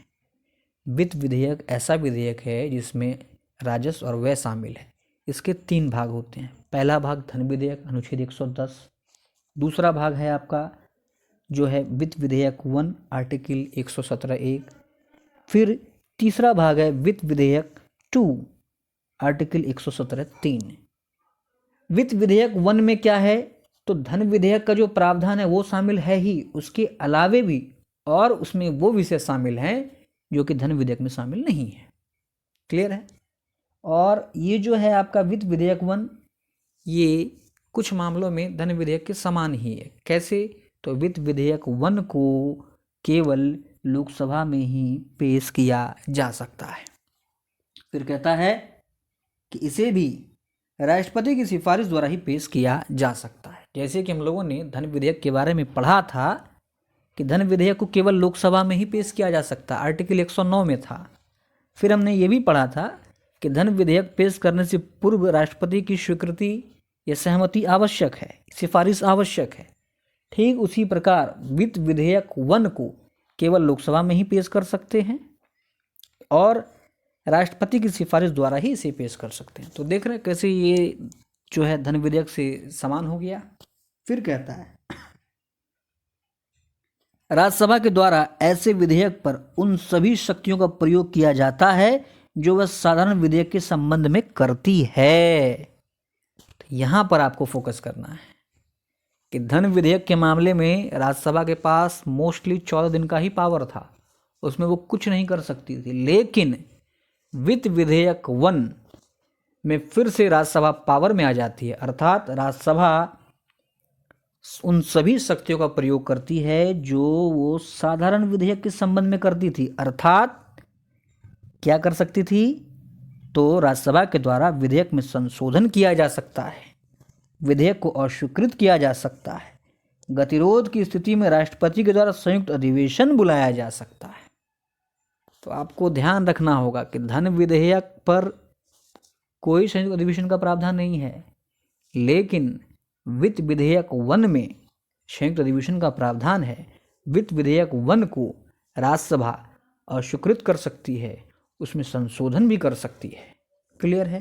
वित्त विधेयक ऐसा विधेयक है जिसमें राजस्व और व्यय शामिल है। इसके 3 भाग होते हैं। पहला भाग धन विधेयक अनुच्छेद 110, दूसरा भाग है आपका जो है वित्त विधेयक 1 आर्टिकल 117(1), फिर तीसरा भाग है वित्त विधेयक 2 आर्टिकल 117(3). वित्त विधेयक 1 में क्या है? तो धन विधेयक का जो प्रावधान है वो शामिल है ही, उसके अलावे भी और उसमें वो विषय शामिल हैं जो कि धन विधेयक में शामिल नहीं है। क्लियर है? और ये जो है आपका वित्त विधेयक 1 ये कुछ मामलों में धन विधेयक के समान ही है। कैसे? तो वित्त विधेयक 1 को केवल लोकसभा में ही पेश किया जा सकता है। फिर कहता है कि इसे भी राष्ट्रपति की सिफारिश द्वारा ही पेश किया जा सकता है। जैसे कि हम लोगों ने धन विधेयक के बारे में पढ़ा था कि धन विधेयक को केवल लोकसभा में ही पेश किया जा सकता, आर्टिकल 109 में था। फिर हमने ये भी पढ़ा था कि धन विधेयक पेश करने से पूर्व राष्ट्रपति की स्वीकृति या सहमति आवश्यक है, सिफारिश आवश्यक है। ठीक उसी प्रकार वित्त विधेयक 1 को केवल लोकसभा में ही पेश कर सकते हैं और राष्ट्रपति की सिफारिश द्वारा ही इसे पेश कर सकते हैं। तो देख रहे हैं कैसे ये जो है धन विधेयक से समान हो गया। फिर कहता है राज्यसभा के द्वारा ऐसे विधेयक पर उन सभी शक्तियों का प्रयोग किया जाता है जो वह साधारण विधेयक के संबंध में करती है। तो यहां पर आपको फोकस करना है कि धन विधेयक के मामले में राज्यसभा के पास मोस्टली 14 दिन का ही पावर था, उसमें वो कुछ नहीं कर सकती थी। लेकिन वित्त विधेयक 1 में फिर से राज्यसभा पावर में आ जाती है, अर्थात राज्यसभा उन सभी शक्तियों का प्रयोग करती है जो वो साधारण विधेयक के संबंध में करती थी। अर्थात क्या कर सकती थी? तो राज्यसभा के द्वारा विधेयक में संशोधन किया जा सकता है, विधेयक को अस्वीकृत किया जा सकता है, गतिरोध की स्थिति में राष्ट्रपति के द्वारा संयुक्त अधिवेशन बुलाया जा सकता है। तो आपको ध्यान रखना होगा कि धन विधेयक पर कोई संयुक्त अधिवेशन का प्रावधान नहीं है, लेकिन वित्त विधेयक 1 में संयुक्त अधिवेशन का प्रावधान है। वित्त विधेयक 1 को राज्यसभा अस्वीकृत कर सकती है, उसमें संशोधन भी कर सकती है। क्लियर है?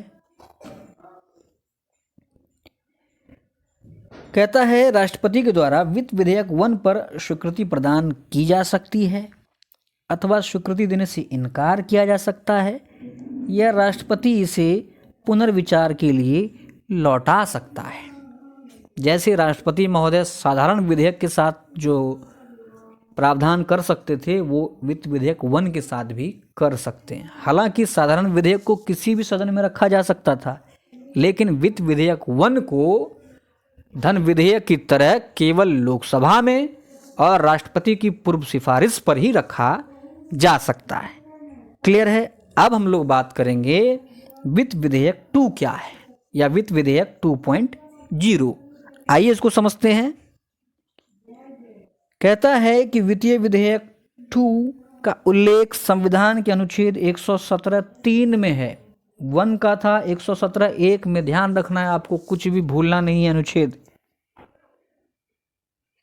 कहता है राष्ट्रपति के द्वारा वित्त विधेयक 1 पर स्वीकृति प्रदान की जा सकती है अथवा स्वीकृति देने से इनकार किया जा सकता है या राष्ट्रपति इसे पुनर्विचार के लिए लौटा सकता है। जैसे राष्ट्रपति महोदय साधारण विधेयक के साथ जो प्रावधान कर सकते थे वो वित्त विधेयक 1 के साथ भी कर सकते हैं। हालांकि साधारण विधेयक को किसी भी सदन में रखा जा सकता था, लेकिन वित्त विधेयक 1 को धन विधेयक की तरह केवल लोकसभा में और राष्ट्रपति की पूर्व सिफारिश पर ही रखा जा सकता है। क्लियर है? अब हम लोग बात करेंगे वित्त विधेयक 2 क्या है या वित्त विधेयक 2.0। आइए इसको समझते हैं। कहता है कि वित्तीय विधेयक 2 का उल्लेख संविधान के अनुच्छेद 117(3) में है। 1 का था 117(1) में, ध्यान रखना है आपको, कुछ भी भूलना नहीं है अनुच्छेद।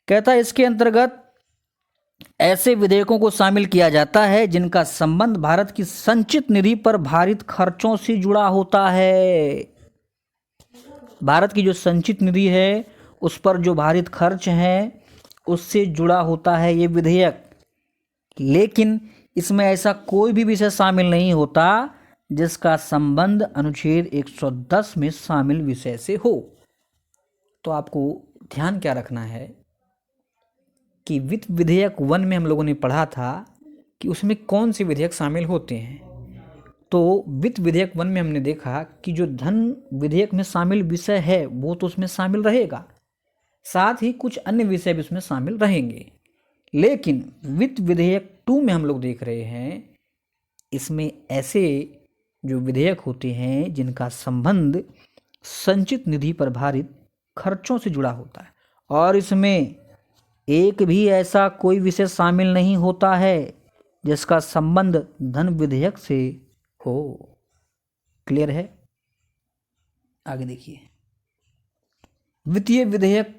कहता है इसके अंतर्गत ऐसे विधेयकों को शामिल किया जाता है जिनका संबंध भारत की संचित निधि पर भारित खर्चों से जुड़ा होता है। भारत की जो संचित निधि है उस पर जो भारित खर्च हैं उससे जुड़ा होता है ये विधेयक। लेकिन इसमें ऐसा कोई भी विषय शामिल नहीं होता जिसका संबंध अनुच्छेद 110 में शामिल विषय से हो। तो आपको ध्यान क्या रखना है कि वित्त विधेयक 1 में हम लोगों ने पढ़ा था कि उसमें कौन से विधेयक शामिल होते हैं। तो वित्त विधेयक 1 में हमने देखा कि जो धन विधेयक में शामिल विषय है वो तो उसमें शामिल रहेगा, साथ ही कुछ अन्य विषय भी उसमें शामिल रहेंगे। लेकिन वित्त विधेयक 2 में हम लोग देख रहे हैं इसमें ऐसे जो विधेयक होते हैं जिनका संबंध संचित निधि पर भारित खर्चों से जुड़ा होता है और इसमें एक भी ऐसा कोई विषय शामिल नहीं होता है जिसका संबंध धन विधेयक से हो। क्लियर है? आगे देखिए, वित्तीय विधेयक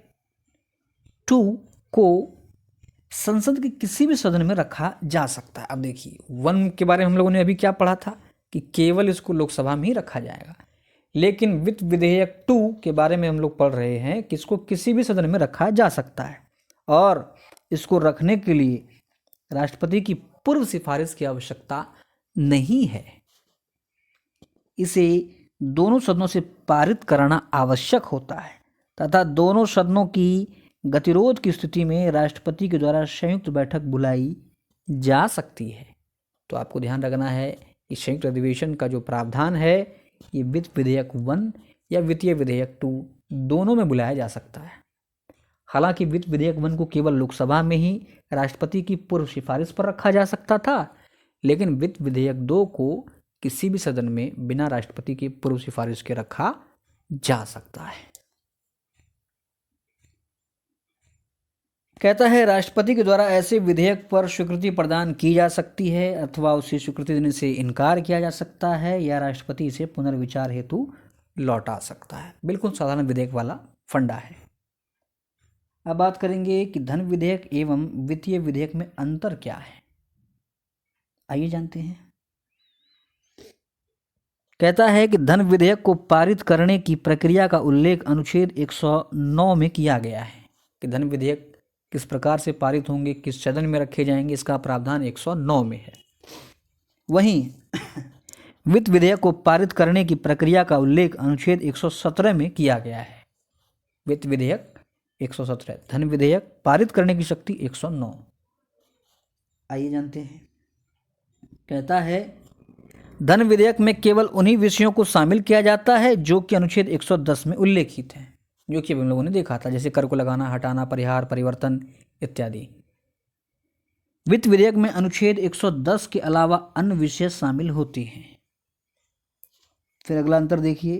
2 को संसद के किसी भी सदन में रखा जा सकता है। अब देखिए 1 के बारे में हम लोगों ने अभी क्या पढ़ा था कि केवल इसको लोकसभा में ही रखा जाएगा, लेकिन वित्त विधेयक 2 के बारे में हम लोग पढ़ रहे हैं कि इसको किसी भी सदन में रखा जा सकता है और इसको रखने के लिए राष्ट्रपति की पूर्व सिफारिश की आवश्यकता नहीं है। इसे दोनों सदनों से पारित कराना आवश्यक होता है तथा दोनों सदनों की गतिरोध की स्थिति में राष्ट्रपति के द्वारा संयुक्त बैठक बुलाई जा सकती है। तो आपको ध्यान रखना है कि संयुक्त अधिवेशन का जो प्रावधान है ये वित्त विधेयक 1 या वित्तीय विधेयक 2 दोनों में बुलाया जा सकता है। हालांकि वित्त विधेयक 1 को केवल लोकसभा में ही राष्ट्रपति की पूर्व सिफारिश पर रखा जा सकता था, लेकिन वित्त विधेयक 2 को किसी भी सदन में बिना राष्ट्रपति की पूर्व सिफारिश के रखा जा सकता है। कहता है राष्ट्रपति के द्वारा ऐसे विधेयक पर स्वीकृति प्रदान की जा सकती है अथवा उसे स्वीकृति देने से इनकार किया जा सकता है या राष्ट्रपति इसे पुनर्विचार हेतु लौटा सकता है। बिल्कुल साधारण विधेयक वाला फंडा है। अब बात करेंगे कि धन विधेयक एवं वित्तीय विधेयक में अंतर क्या है। आइए जानते हैं। कहता है कि धन विधेयक को पारित करने की प्रक्रिया का उल्लेख अनुच्छेद 109 में किया गया है कि धन विधेयक किस प्रकार से पारित होंगे, किस सदन में रखे जाएंगे, इसका प्रावधान 109 में है। वहीं वित्त विधेयक को पारित करने की प्रक्रिया का उल्लेख अनुच्छेद 117 में किया गया है। वित्त विधेयक 117, धन विधेयक पारित करने की शक्ति 109। आइए जानते हैं। कहता है धन विधेयक में केवल उन्हीं विषयों को शामिल किया जाता है जो कि अनुच्छेद 110 में उल्लेखित है, जो कि हम लोगों ने देखा था, जैसे कर को लगाना, हटाना, परिहार, परिवर्तन इत्यादि। वित्त विधेयक में अनुच्छेद 110 के अलावा अन्य विषय शामिल होती हैं। फिर अगला अंतर देखिए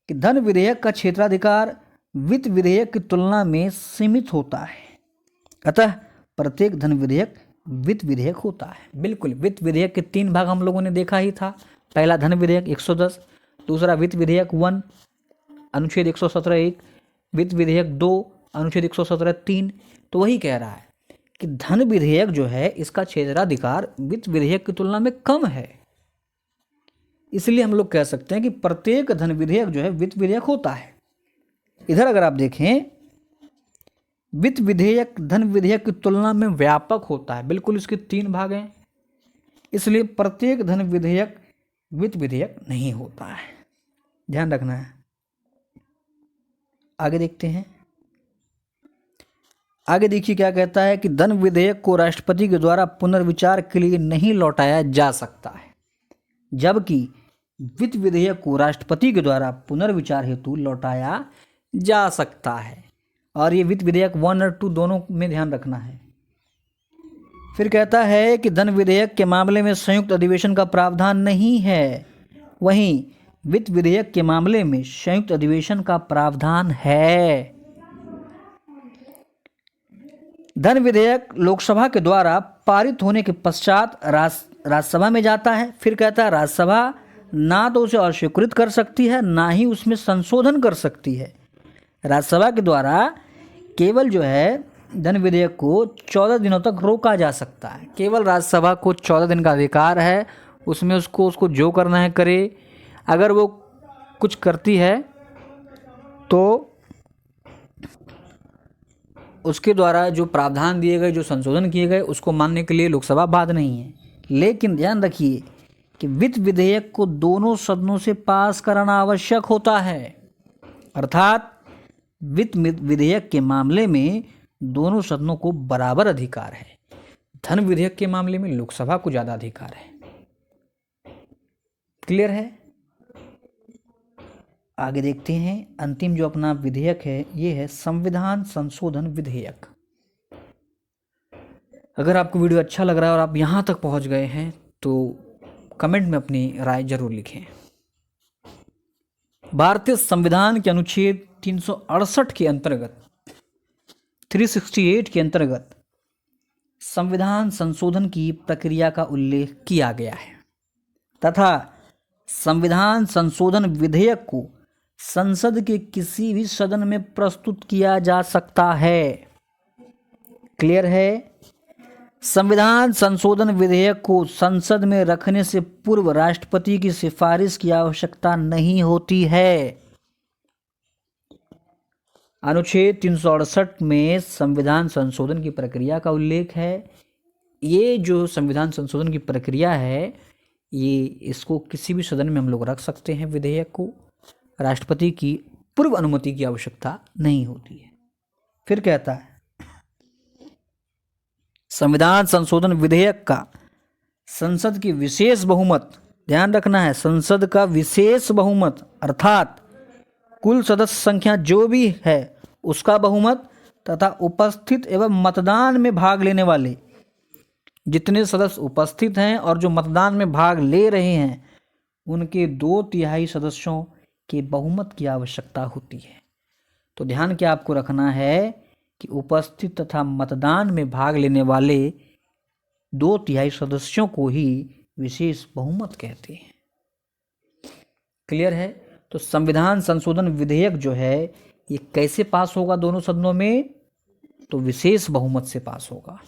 कि धन विधेयक का क्षेत्राधिकार वित्त विधेयक की तुलना में सीमित होता है, अतः प्रत्येक धन विधेयक वित्त विधेयक होता है। बिल्कुल, वित्त विधेयक के 3 भाग हम लोगों ने देखा ही था। पहला धन विधेयक 110, दूसरा वित्त विधेयक 1 अनुच्छेद 117(1), वित्त विधेयक 2 अनुच्छेद 117(3). तो वही कह रहा है कि धन विधेयक जो है इसका क्षेत्राधिकार वित्त विधेयक की तुलना में कम है, इसलिए हम लोग कह सकते हैं कि प्रत्येक धन विधेयक जो है वित्त विधेयक होता है। इधर अगर आप देखें, वित्त विधेयक धन विधेयक की तुलना में व्यापक होता है। बिल्कुल, इसके 3 भाग हैं, इसलिए प्रत्येक धन विधेयक वित्त विधेयक नहीं होता है, ध्यान रखना है। आगे देखते हैं। आगे देखिए क्या कहता है कि धन विधेयक को राष्ट्रपति के द्वारा पुनर्विचार के लिए नहीं लौटाया जा सकता है, जबकि वित्त विधेयक को राष्ट्रपति के द्वारा पुनर्विचार हेतु लौटाया जा सकता है। और ये वित्त विधेयक 1 और 2 दोनों में ध्यान रखना है। फिर कहता है कि धन विधेयक के मामले में संयुक्त अधिवेशन का प्रावधान नहीं है, वहीं वित्त विधेयक के मामले में संयुक्त अधिवेशन का प्रावधान है। धन विधेयक लोकसभा के द्वारा पारित होने के पश्चात राज्यसभा में जाता है। फिर कहता है राज्यसभा ना तो उसे अस्वीकृत कर सकती है, ना ही उसमें संशोधन कर सकती है। राज्यसभा के द्वारा केवल जो है धन विधेयक को 14 दिनों तक रोका जा सकता है। केवल राज्यसभा को 14 दिन का अधिकार है, उसमें उसको जो करना है करे। अगर वो कुछ करती है तो उसके द्वारा जो प्रावधान दिए गए, जो संशोधन किए गए, उसको मानने के लिए लोकसभा बाध्य नहीं है। लेकिन ध्यान रखिए कि वित्त विधेयक को दोनों सदनों से पास कराना आवश्यक होता है, अर्थात वित्त विधेयक के मामले में दोनों सदनों को बराबर अधिकार है। धन विधेयक के मामले में लोकसभा को ज़्यादा अधिकार है। क्लियर है? आगे देखते हैं। अंतिम जो अपना विधेयक है ये है संविधान संशोधन विधेयक। अगर आपको वीडियो अच्छा लग रहा है और आप यहाँ तक पहुँच गए हैं तो कमेंट में अपनी राय जरूर लिखें। भारतीय संविधान के अनुच्छेद 368 के अंतर्गत 368 के अंतर्गत संविधान संशोधन की प्रक्रिया का उल्लेख किया गया है तथा संविधान संशोधन विधेयक को संसद के किसी भी सदन में प्रस्तुत किया जा सकता है। क्लियर है? संविधान संशोधन विधेयक को संसद में रखने से पूर्व राष्ट्रपति की सिफारिश की आवश्यकता नहीं होती है। अनुच्छेद 368 में संविधान संशोधन की प्रक्रिया का उल्लेख है। ये जो संविधान संशोधन की प्रक्रिया है, ये इसको किसी भी सदन में हम लोग रख सकते हैं। विधेयक को राष्ट्रपति की पूर्व अनुमति की आवश्यकता नहीं होती है। फिर कहता है संविधान संशोधन विधेयक का संसद की विशेष बहुमत, ध्यान रखना है, संसद का विशेष बहुमत अर्थात कुल सदस्य संख्या जो भी है उसका बहुमत तथा उपस्थित एवं मतदान में भाग लेने वाले जितने सदस्य उपस्थित हैं और जो मतदान में भाग ले रहे हैं उनके 2/3 सदस्यों के बहुमत की आवश्यकता होती है। तो ध्यान क्या आपको रखना है कि उपस्थित तथा मतदान में भाग लेने वाले 2/3 सदस्यों को ही विशेष बहुमत कहते हैं। क्लियर है? तो संविधान संशोधन विधेयक जो है ये कैसे पास होगा दोनों सदनों में? तो विशेष बहुमत से पास होगा।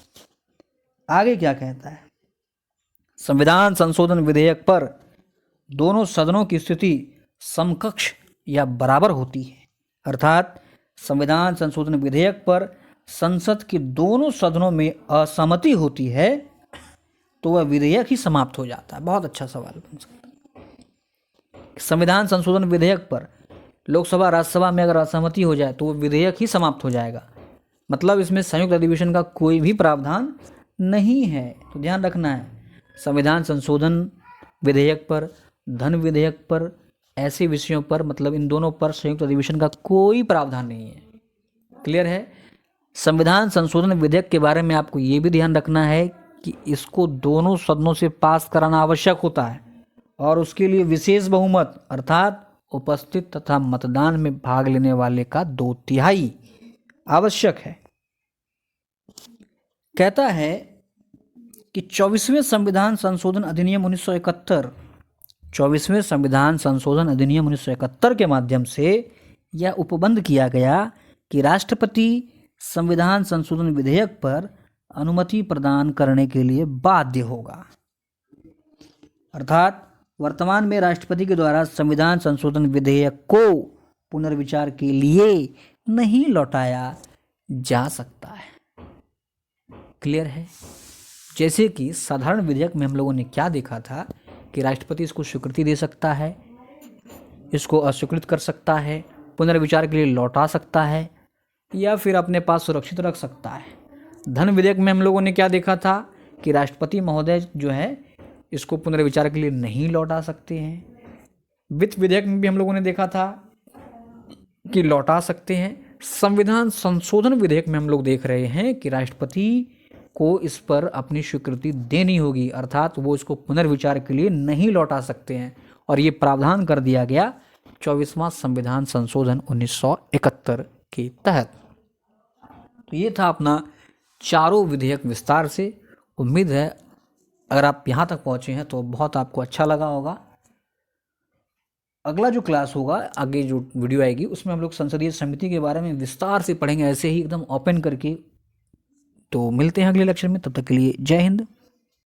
आगे क्या कहता है? संविधान संशोधन विधेयक पर दोनों सदनों की स्थिति समकक्ष या बराबर होती है, अर्थात संविधान संशोधन विधेयक पर संसद के दोनों सदनों में असहमति होती है तो वह विधेयक ही समाप्त हो जाता है। बहुत अच्छा सवाल बन सकता है। संविधान संशोधन विधेयक पर लोकसभा राज्यसभा में अगर असहमति हो जाए तो वह विधेयक ही समाप्त हो जाएगा, मतलब इसमें संयुक्त अधिवेशन का कोई भी प्रावधान नहीं है। तो ध्यान रखना है, संविधान संशोधन विधेयक पर, धन विधेयक पर, ऐसे विषयों पर, मतलब इन दोनों पर संयुक्त अधिवेशन का कोई प्रावधान नहीं है। क्लियर है? संविधान संशोधन विधेयक के बारे में आपको ये भी ध्यान रखना है कि इसको दोनों सदनों से पास कराना आवश्यक होता है और उसके लिए विशेष बहुमत अर्थात उपस्थित तथा मतदान में भाग लेने वाले का 2/3 आवश्यक है। कहता है कि 24वें संविधान संशोधन अधिनियम 1971, 24वें संविधान संशोधन अधिनियम 1971 के माध्यम से यह उपबंध किया गया कि राष्ट्रपति संविधान संशोधन विधेयक पर अनुमति प्रदान करने के लिए बाध्य होगा। अर्थात वर्तमान में राष्ट्रपति के द्वारा संविधान संशोधन विधेयक को पुनर्विचार के लिए नहीं लौटाया जा सकता है। क्लियर है? जैसे कि साधारण विधेयक में हम लोगों ने क्या देखा था कि राष्ट्रपति इसको स्वीकृति दे सकता है, इसको अस्वीकृत कर सकता है, पुनर्विचार के लिए लौटा सकता है या फिर अपने पास सुरक्षित रख सकता है। धन विधेयक में हम लोगों ने क्या देखा था कि राष्ट्रपति महोदय जो है इसको पुनर्विचार के लिए नहीं लौटा सकते हैं। वित्त विधेयक में भी हम लोगों ने देखा था कि लौटा सकते हैं। संविधान संशोधन विधेयक में हम लोग देख रहे हैं कि राष्ट्रपति को इस पर अपनी स्वीकृति देनी होगी, अर्थात वो इसको पुनर्विचार के लिए नहीं लौटा सकते हैं। और ये प्रावधान कर दिया गया 24वां संविधान संशोधन 1971 के तहत। तो ये था अपना चारों विधेयक विस्तार से। उम्मीद है अगर आप यहाँ तक पहुँचे हैं तो बहुत आपको अच्छा लगा होगा। अगला जो क्लास होगा, आगे जो वीडियो आएगी, उसमें हम लोग संसदीय समिति के बारे में विस्तार से पढ़ेंगे, ऐसे ही एकदम ओपन करके। तो मिलते हैं अगले लेक्चर में, तब तक के लिए जय हिंद।